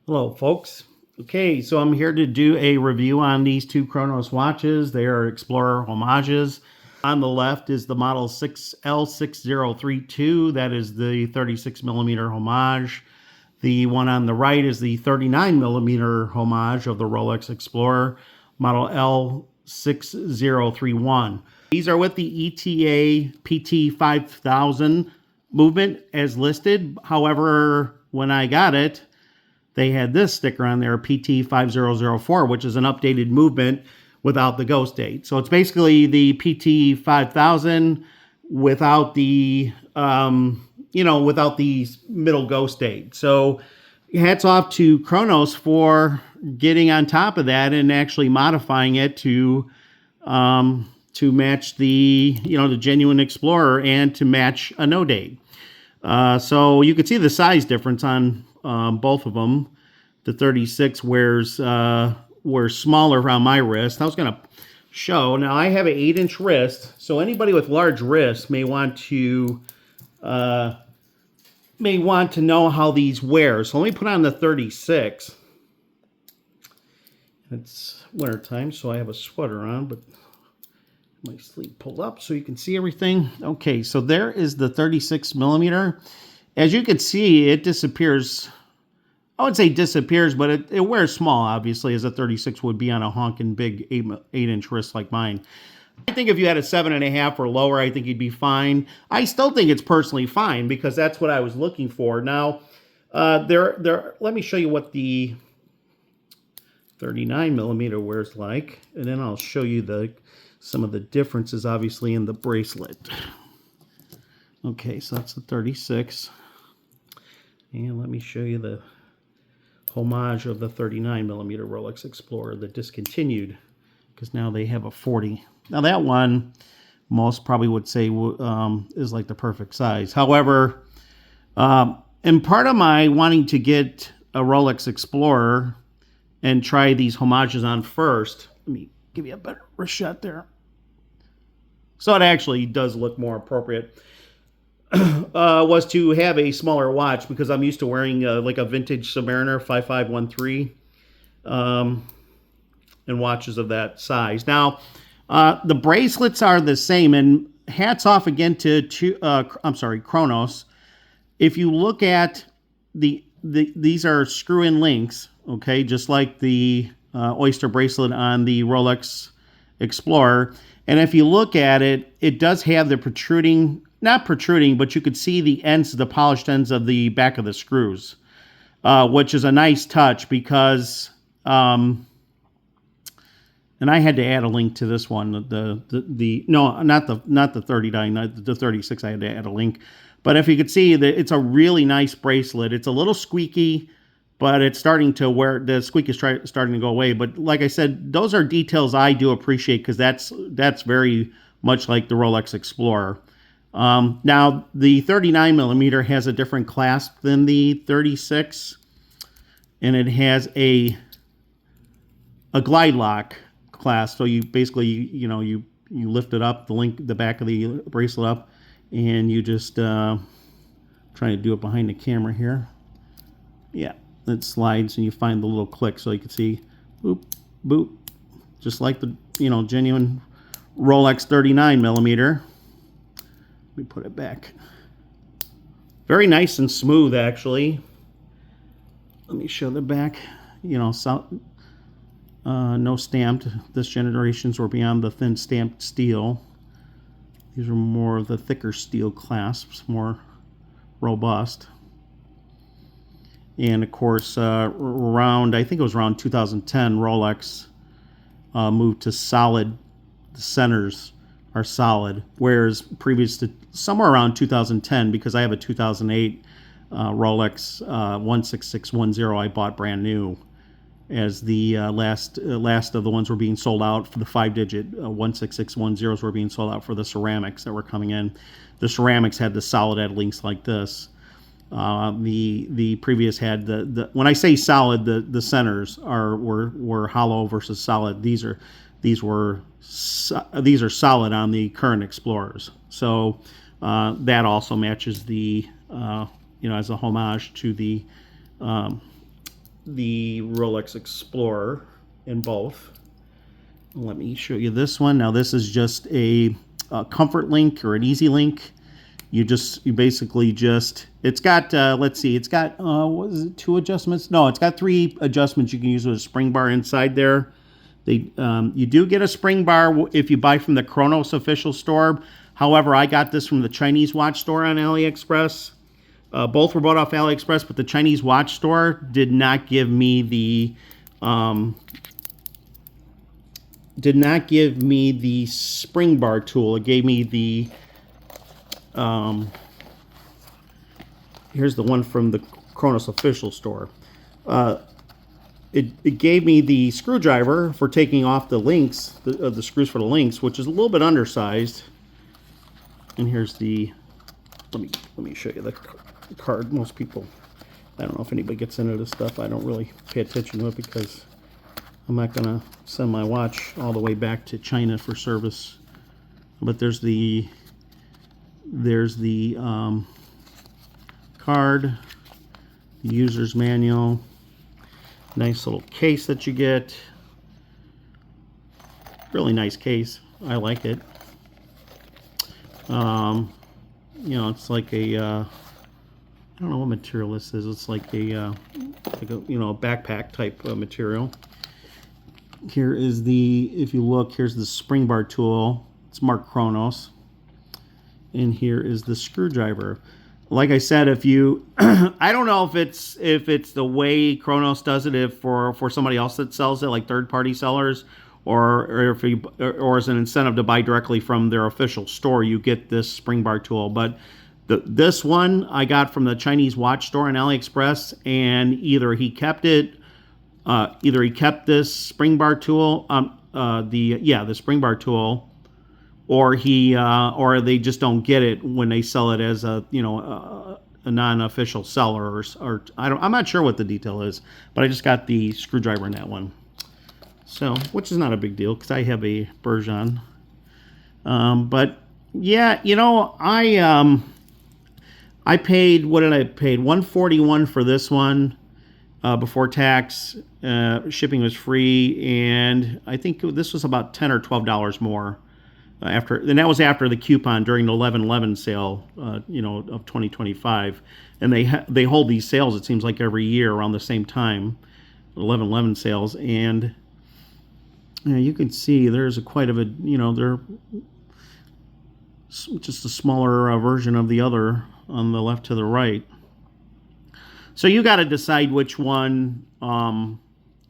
Hello, folks. Okay, so I'm here to do a review on these two Kronos watches. They are Explorer Homages. On the left is the model L6032. That is the 36 millimeter Homage. The one on the right is the 39 millimeter Homage of the Rolex Explorer, model L6031. These are with the ETA PT5000 movement as listed. However, when I got it, they had this sticker on there, PT5004, which is an updated movement without the ghost date. So it's basically the PT5000 without the, without the middle ghost date. So hats off to Kronos for getting on top of that and actually modifying it to match the, the genuine Explorer and to match a no date. So you can see the size difference on both of them. The 36 wears smaller around my wrist. I was going to show. Now I have an 8-inch wrist, so anybody with large wrists may want to know how these wear. So let me put on the 36. It's wintertime, so I have a sweater on, but my sleeve pulled up so you can see everything. Okay, so there is the 36 millimeter. As you can see, it disappears. I would say disappears, but it wears small, obviously, as a 36 would be on a honking big 8-inch wrist like mine. I think if you had a 7.5 or lower, I think you'd be fine. I still think it's personally fine because that's what I was looking for. Now, let me show you what the 39 millimeter wears like, and then I'll show you some of the differences, obviously, in the bracelet. Okay, so that's the 36. And let me show you the homage of the 39 millimeter Rolex Explorer, the discontinued, because now they have a 40. Now that one, most probably would say is like the perfect size. However, and part of my wanting to get a Rolex Explorer and try these homages on first, let me give you a better shot there. So it actually does look more appropriate. Was to have a smaller watch because I'm used to wearing like a vintage Submariner 5513 and watches of that size. Now, the bracelets are the same, and hats off again to Kronos. If you look at these are screw-in links, okay, just like the Oyster bracelet on the Rolex Explorer. And if you look at it, it does have the protruding, not protruding, but you could see the ends, the polished ends of the back of the screws, which is a nice touch because, and I had to add a link to this one. No, not the 39, the 36. I had to add a link, but if you could see that it's a really nice bracelet. It's a little squeaky, but it's starting to wear, the squeak is starting to go away. But like I said, those are details I do appreciate because that's very much like the Rolex Explorer. Now, the 39 millimeter has a different clasp than the 36, and it has a glide lock clasp. So you basically, you lift it up, the back of the bracelet up, and you just trying to do it behind the camera here. Yeah, it slides, and you find the little click, so you can see, boop, boop, just like the genuine Rolex 39 millimeter. Let me put it back. Very nice and smooth, actually. Let me show the back. No stamped. This generations were beyond the thin stamped steel. These are more of the thicker steel clasps, more robust. And of course, I think it was around 2010, Rolex moved to solid. The centers are solid, whereas previous to somewhere around 2010, because I have a 2008 Rolex 16610 I bought brand new, as the last of the ones were being sold out for the 5-digit 16610s were being sold out for the ceramics that were coming in. The ceramics had the solid edge links like this. The previous had the when I say solid, the centers were hollow versus solid. These are solid on the current Explorers. So that also matches the as a homage to the the Rolex Explorer in both. Let me show you this one. Now this is just a comfort link or an easy link. You basically just, it's got, let's see, it's got, what is it, 2 adjustments? No, it's got 3 adjustments you can use with a spring bar inside there. You do get a spring bar if you buy from the Kronos official store. However, I got this from the Chinese watch store on AliExpress. Both were bought off AliExpress, but the Chinese watch store did not give me the spring bar tool. It gave me the here's the one from the Kronos official store. It gave me the screwdriver for taking off the links, the screws for the links, which is a little bit undersized. And here's the, let me show you the card. Most people, I don't know if anybody gets into this stuff. I don't really pay attention to it because I'm not gonna send my watch all the way back to China for service. But there's the card, the user's manual, nice little case that you get. Really nice case. I like it. You know, it's like a I don't know what material this is. It's like a you know, backpack type material. Here is the, if you look, here's the spring bar tool. It's marked Kronos. And here is the screwdriver. Like I said, if you, I don't know if it's the way Kronos does it, if for somebody else that sells it, like third-party sellers, or if you, or as an incentive to buy directly from their official store, you get this spring bar tool. But this one I got from the Chinese watch store on AliExpress, and either he kept this spring bar tool, the spring bar tool, or or they just don't get it when they sell it as a, you know, a non-official seller, or I'm not sure what the detail is, but I just got the screwdriver in that one. So, which is not a big deal because I have a Bergeon. But yeah, you know, I paid, what did I pay? $141 for this one before tax. Shipping was free, and I think this was about $10 or $12 more. And that was after the coupon during the 11/11 sale, you know, of 2025, and they hold these sales, it seems like, every year around the same time, 11/11 sales, and you know, you can see there's quite of a, you know, they're just a smaller version of the other on the left to the right. So you got to decide which one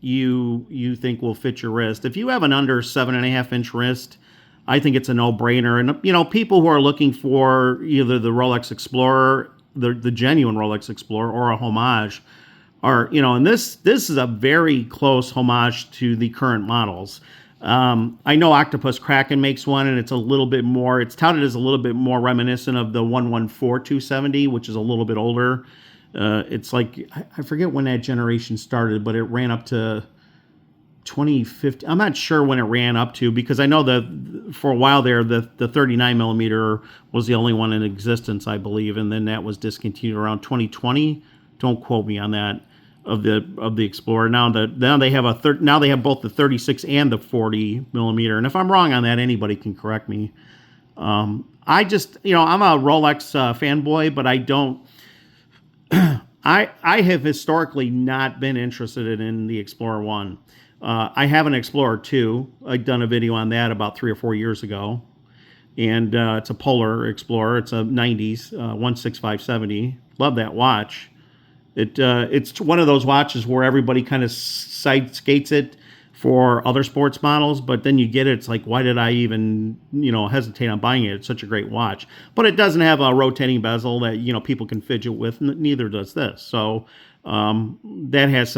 you think will fit your wrist. If you have an under 7.5 inch wrist, I think it's a no-brainer. And, you know, people who are looking for either the Rolex Explorer, the genuine Rolex Explorer, or a Homage, are, you know, and this is a very close homage to the current models. I know Octopus Kraken makes one, and it's a little bit more, it's touted as a little bit more reminiscent of the 114270, which is a little bit older. It's like, I forget when that generation started, but it ran up to 2050. I'm not sure when it ran up to, because I know that for a while there, the 39 millimeter was the only one in existence, I believe, and then that was discontinued around 2020. Don't quote me on that, of the Explorer. Now they have now they have both the 36 and the 40 millimeter. And if I'm wrong on that, anybody can correct me. I just, you know, I'm a Rolex fanboy, but I don't. I have historically not been interested in the Explorer 1. I have an Explorer 2. I'd done a video on that about 3 or 4 years ago. And it's a Polar Explorer. It's a 90s, 16570. Love that watch. It's one of those watches where everybody kind of side skates it for other sports models, but then you get it, it's like, why did I even, you know, hesitate on buying it? It's such a great watch. But it doesn't have a rotating bezel that, you know, people can fidget with. Neither does this. So that has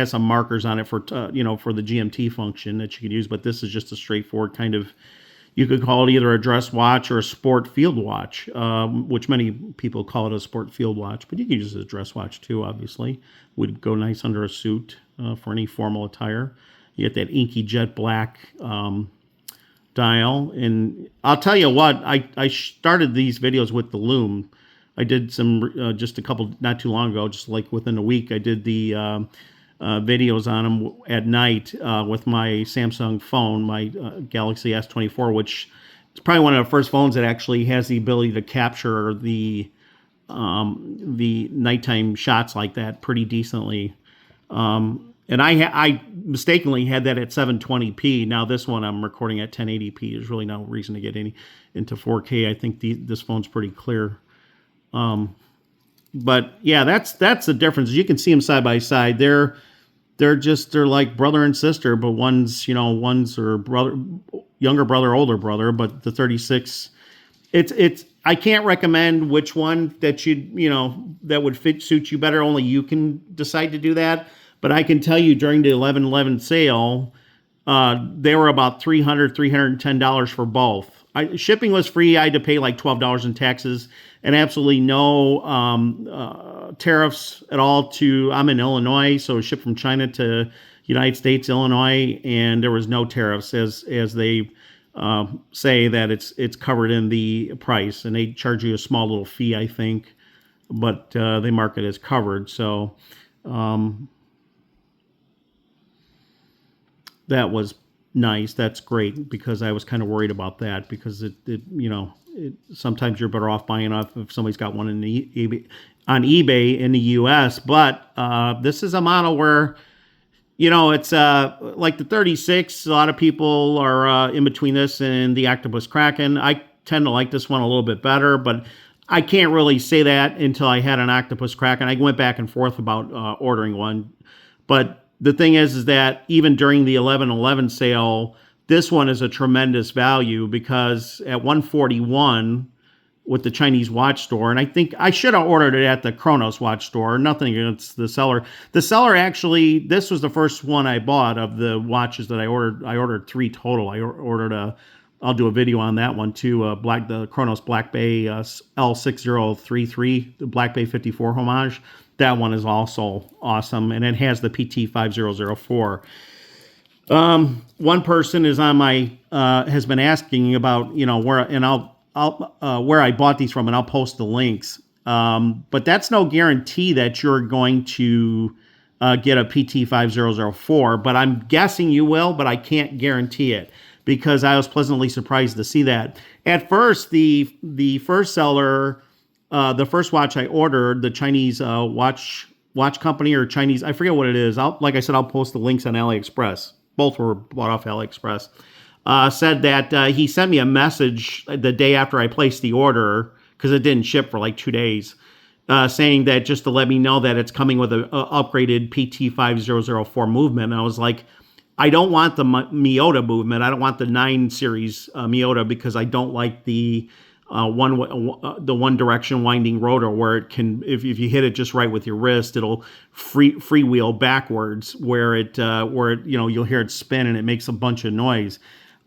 some markers on it for you know, for the GMT function that you could use. But this is just a straightforward kind of, you could call it either a dress watch or a sport field watch, which many people call it a sport field watch. But you can use it as a dress watch too, obviously. Would go nice under a suit for any formal attire. You get that inky jet black dial. And I'll tell you what, I started these videos with the Lume. I did some, just a couple, not too long ago, just like within a week, I did the videos on them at night with my Samsung phone, my Galaxy S24, which is probably one of the first phones that actually has the ability to capture the nighttime shots like that pretty decently. And I mistakenly had that at 720p. Now this one I'm recording at 1080p. There's really no reason to get into 4K. I think this phone's pretty clear. But yeah, that's the difference. You can see them side by side. They're like brother and sister, but one's or brother, younger brother, older brother. But the 36, it's I can't recommend which one that that would suit you better. Only you can decide to do that. But I can tell you during the 11/11 sale, they were about $300, $310 for both. Shipping was free. I had to pay like $12 in taxes and absolutely no tariffs at all. I'm in Illinois, so it was shipped from China to United States, Illinois, and there was no tariffs as they say that it's covered in the price, and they charge you a small little fee, I think, but they mark it as covered. So that was nice. That's great, because I was kind of worried about that, because sometimes you're better off buying off if somebody's got one on eBay in the US. But this is a model where it's like the 36. A lot of people are in between this and the Octopus Kraken. I tend to like this one a little bit better, but I can't really say that until I had an Octopus Kraken. I went back and forth about ordering one, but the thing is that even during the 11/11 sale, this one is a tremendous value, because at $141 with the Chinese watch store, and I think I should have ordered it at the Kronos watch store. Nothing against the seller. The seller actually, this was the first one I bought of the watches that I ordered. I ordered 3 total. I ordered I'll do a video on that one too. The Kronos Black Bay L6033, the Black Bay 54 Homage. That one is also awesome, and it has the PT5004. One person is on my has been asking about where, and I'll where I bought these from, and I'll post the links. But that's no guarantee that you're going to get a PT5004. But I'm guessing you will, but I can't guarantee it, because I was pleasantly surprised to see that. At first, the first seller. The first watch I ordered, the Chinese watch company, or Chinese, I forget what it is. Like I said, I'll post the links on AliExpress. Both were bought off AliExpress. Said that he sent me a message the day after I placed the order, because it didn't ship for like 2 days, saying that just to let me know that it's coming with a upgraded PT5004 movement. And I was like, I don't want the Miyota movement. I don't want the 9 series Miyota, because I don't like the one direction winding rotor, where it can, if you hit it just right with your wrist, it'll freewheel backwards, where you'll hear it spin and it makes a bunch of noise.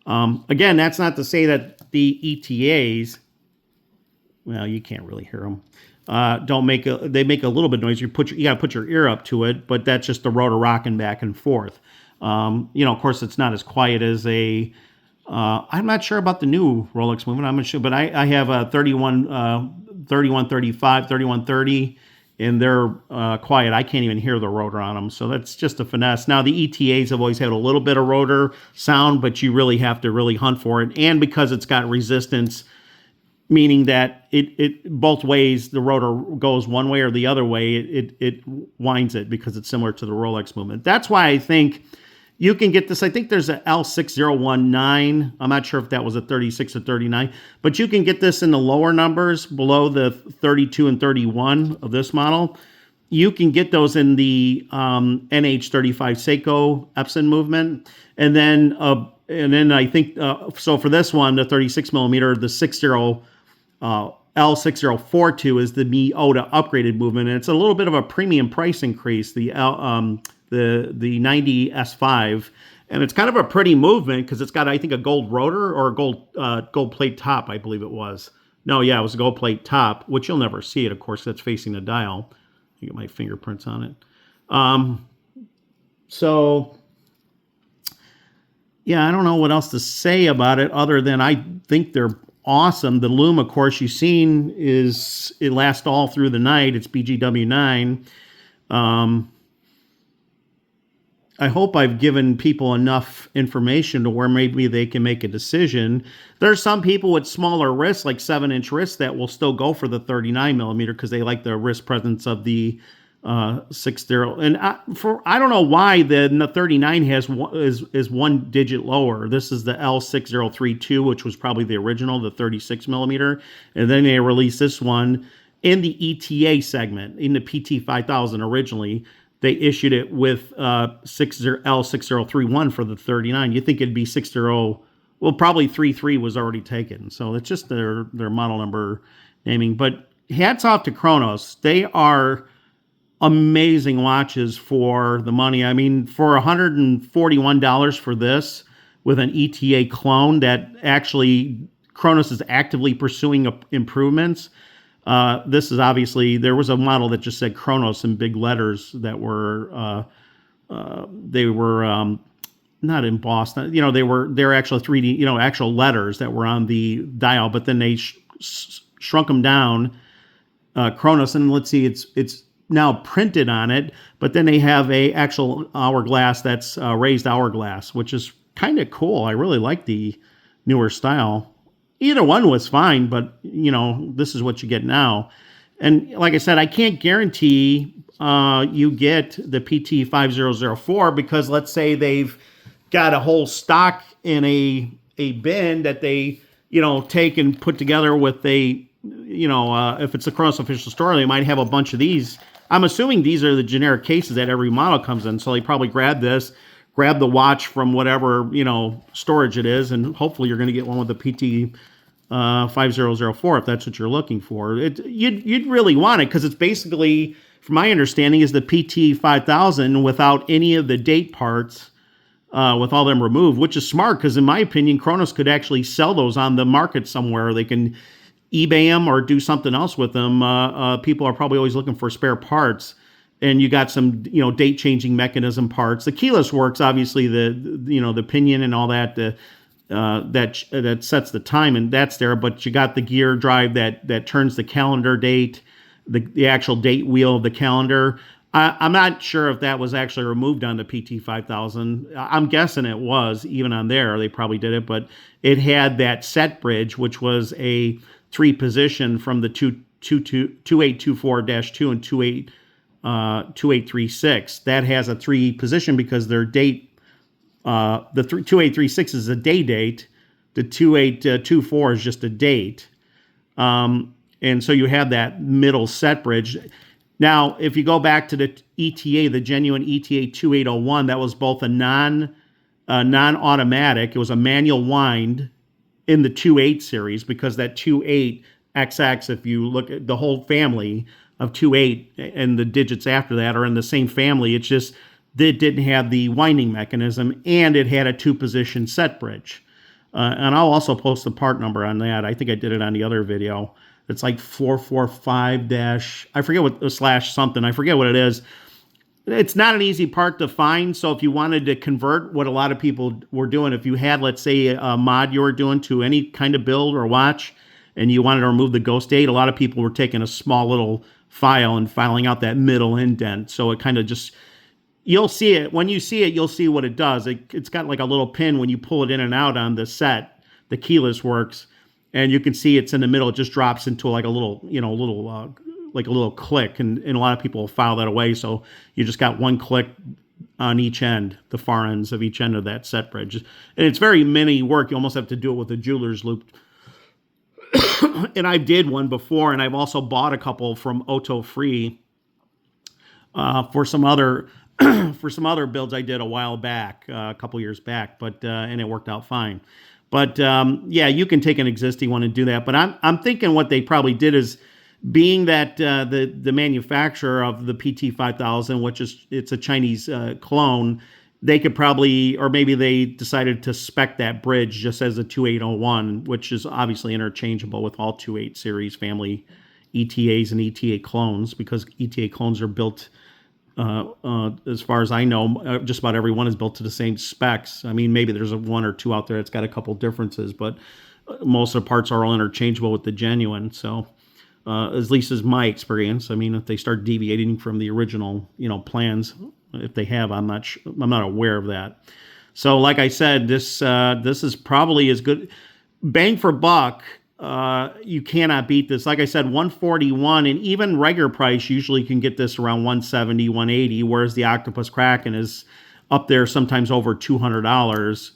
Again, that's not to say that the ETAs, well, you can't really hear them. They make a little bit of noise. You gotta put your ear up to it, but that's just the rotor rocking back and forth. Of course, it's not as quiet as a. I'm not sure about the new Rolex movement. I'm not sure, but I have a 3135, 3130, and they're quiet. I can't even hear the rotor on them, so that's just a finesse. Now, the ETAs have always had a little bit of rotor sound, but you really have to really hunt for it. And because it's got resistance, meaning that it both ways, the rotor goes one way or the other way, it winds it, because it's similar to the Rolex movement. That's why I think you can get this. I think there's a L6019. I'm not sure if that was a 36 or 39, but you can get this in the lower numbers below the 32 and 31 of this model. You can get those in the NH35 Seiko Epson movement. And then I think, so for this one, the 36 millimeter, the L6042 is the Miyota upgraded movement. And it's a little bit of a premium price increase. The 90 S5, and it's kind of a pretty movement, because it's got, I think, a gold rotor or a gold plate top, I believe it was. No, yeah, it was a gold plate top, which you'll never see it, of course. That's facing the dial. You get my fingerprints on it. So yeah, I don't know what else to say about it, other than I think they're awesome. The loom, of course, you've seen, it lasts all through the night. It's BGW9. I hope I've given people enough information to where maybe they can make a decision. There's some people with smaller wrists, like 7-inch wrists, that will still go for the 39 millimeter because they like the wrist presence of the 60. And I don't know why the 39 is one digit lower. This is the L6032, which was probably the original, the 36 millimeter, and then they released this one in the ETA segment in the PT5000 originally. They issued it with L6031 for the 39. You think it'd be 60, well, probably 33 was already taken. So it's just their model number naming. But hats off to Kronos. They are amazing watches for the money. I mean, for $141 for this with an ETA clone that actually Kronos is actively pursuing improvements. This is obviously, there was a model that just said Kronos in big letters that were, they were not embossed, they're actual 3D, actual letters that were on the dial, but then they shrunk them down, Kronos, and let's see, it's now printed on it, but then they have a actual hourglass that's raised hourglass, which is kind of cool. I really like the newer style. Either one was fine, but, this is what you get now. And like I said, I can't guarantee you get the PT5004 because let's say they've got a whole stock in a bin that they, take and put together with if it's a Kronos official store, they might have a bunch of these. I'm assuming these are the generic cases that every model comes in. So they probably grab the watch from whatever, storage it is, and hopefully you're going to get one with the PT 5004 if that's what you're looking for. You'd really want it because it's basically, from my understanding, is the PT 5000 without any of the date parts, with all them removed, which is smart because in my opinion, Kronos could actually sell those on the market somewhere. They can eBay them or do something else with them. People are probably always looking for spare parts, and you got some date changing mechanism parts. The keyless works, obviously the pinion and all that. That sets the time, and that's there, but you got the gear drive that turns the calendar date, the actual date wheel of the calendar. I'm not sure if that was actually removed on the PT5000. I'm guessing it was, even on there, they probably did it, but it had that set bridge, which was a 3-position from the 2824-2 and 2836. That has a 3-position because their date, the 2836 is a day date. The 2824 is just a date. And so you have that middle set bridge. Now, if you go back to the ETA, the genuine ETA 2801, that was both a non-automatic. It was a manual wind in the 28 series because that 28XX, if you look at the whole family of 28 and the digits after that are in the same family, it's just it didn't have the winding mechanism, and it had a 2-position set bridge. And I'll also post the part number on that. I think I did it on the other video. It's like 445 I forget what, slash something. I forget what it is. It's not an easy part to find. So if you wanted to convert what a lot of people were doing, if you had, let's say, a mod you were doing to any kind of build or watch, and you wanted to remove the ghost date, a lot of people were taking a small little file and filing out that middle indent. So it kind of just, you'll see it. When you see it, you'll see what it does. It's got like a little pin when you pull it in and out on the set. The keyless works. And you can see it's in the middle. It just drops into like a little, like a little click. And a lot of people file that away. So you just got one click on each end, the far ends of each end of that set bridge. And it's very mini work. You almost have to do it with a jeweler's loop. And I did one before, and I've also bought a couple from Auto Free for some other builds I did a while back, a couple years back, but and it worked out fine. But yeah, you can take an existing one and do that. But I'm thinking what they probably did is, being that the manufacturer of the PT5000, which is, it's a Chinese clone, they could probably, or maybe they decided to spec that bridge just as a 2801, which is obviously interchangeable with all 28 series family ETAs and ETA clones, because ETA clones are built, as far as I know, just about every one is built to the same specs. I mean, maybe there's one or two out there that's got a couple differences, but most of the parts are all interchangeable with the genuine. So at least is my experience. I mean, if they start deviating from the original, plans, If they have, I'm not aware of that. So, like I said, this is probably as good bang for buck. You cannot beat this. Like I said, 141, and even regular price usually can get this around 170, 180, whereas the Octopus Kraken is up there sometimes over $200.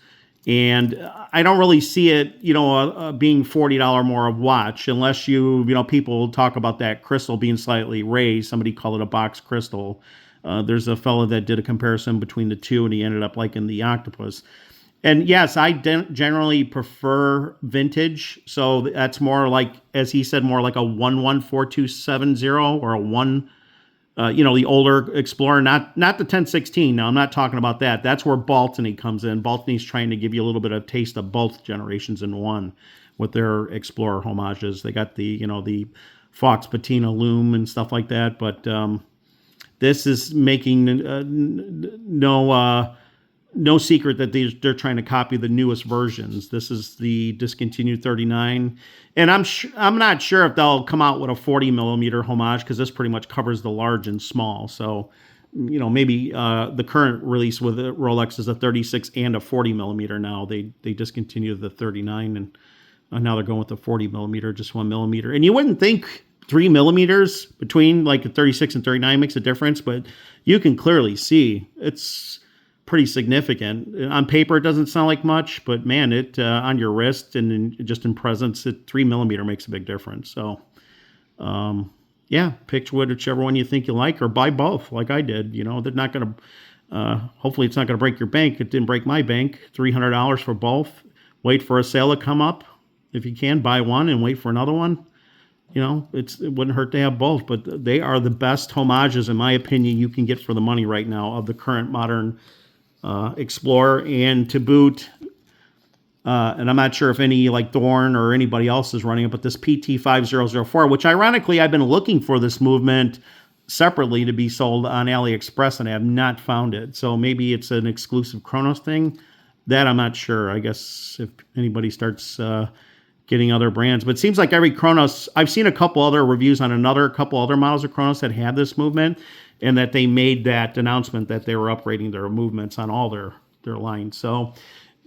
And I don't really see it, being $40 more a watch, unless people talk about that crystal being slightly raised. Somebody called it a box crystal. There's a fellow that did a comparison between the two, and he ended up liking the Octopus. And yes, I generally prefer vintage. So that's more like, as he said, more like a 114270 or a one, the older Explorer, not the 1016. Now, I'm not talking about that. That's where Baltony comes in. Baltony's trying to give you a little bit of taste of both generations in one with their Explorer homages. They got the Fox Patina Lume and stuff like that. But this is making no secret that they're trying to copy the newest versions. This is the discontinued 39, and I'm not sure if they'll come out with a 40 millimeter homage, because this pretty much covers the large and small. So, maybe the current release with Rolex is a 36 and a 40 millimeter. Now they discontinued the 39, and now they're going with the 40 millimeter, just 1 millimeter. And you wouldn't think 3 millimeters between like a 36 and 39 makes a difference, but you can clearly see it's pretty significant. On paper, it doesn't sound like much, but man, it on your wrist and just in presence, 3 millimeter makes a big difference. So, yeah, pick whichever one you think you like, or buy both, like I did. They're not going to. Hopefully, it's not going to break your bank. It didn't break my bank. $300 for both. Wait for a sale to come up. If you can, buy one and wait for another one. It wouldn't hurt to have both, but they are the best homages, in my opinion, you can get for the money right now of the current modern Explorer. And to boot, and I'm not sure if any like Thorn or anybody else is running it, but this PT5004, which ironically I've been looking for this movement separately to be sold on AliExpress, and I have not found it. So maybe it's an exclusive Kronos thing. That I'm not sure. I guess if anybody starts getting other brands, but it seems like every Kronos, I've seen a couple other reviews on couple other models of Kronos that had this movement, and that they made that announcement that they were upgrading their movements on all their lines. So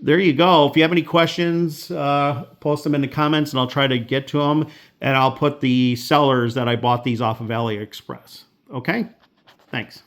there you go. If you have any questions, post them in the comments, and I'll try to get to them, and I'll put the sellers that I bought these off of AliExpress. Okay? Thanks.